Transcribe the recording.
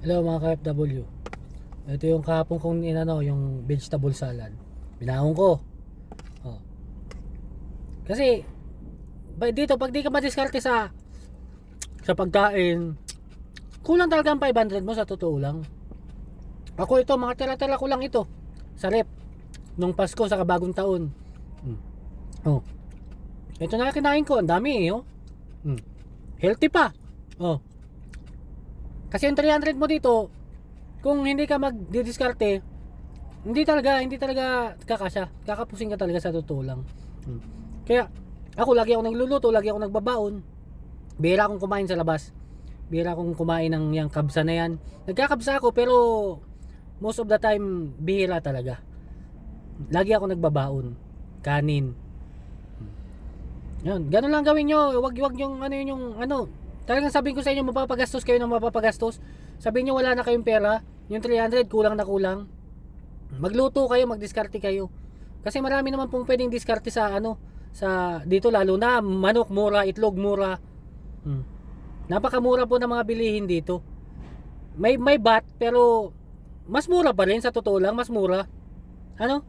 Hello mga ka-FW. Ito yung kahapon kong inano, yung vegetable salad. Binaon ko. Oh. Kasi dito pag di ka madiskarte sa pagkain, kulang talaga ang 500 mo sa totoo lang. Ako ito, mga tira-tira ko lang ito sa rep nung Pasko sa Bagong Taon. Hmm. Oh. Ito na kinain ko, ang dami oh. Hmm. Healthy pa. Oh. Kasi yung 300 mo dito, kung hindi ka magdidiskarte, hindi talaga kakasya. Kakapusing ka talaga sa totoo lang. Hmm. Kaya ako lagi ako nagluluto, lagi ako nagbabaon. Bihira akong kumain sa labas. Bihira akong kumain ng yang kabsa na yan. Nagkakabsa ako pero most of the time bihira talaga. Lagi ako nagbabaon. Kanin. Yan, ganun lang gawin nyo. Wag yung ano yun yung ano. Talagang sabihin ko sa inyo mapapagastos kayo ng mapapagastos. Sabihin nyo wala na kayong pera. Yung 300 kulang na kulang. Magluto kayo, magdiskarte kayo. Kasi marami naman pong pwedeng diskarte sa ano, sa dito lalo na manok mura, itlog mura. Hmm. Napakamura po ng mga bilihin dito. May bat pero mas mura pa rin sa totoo lang, mas mura. Ano?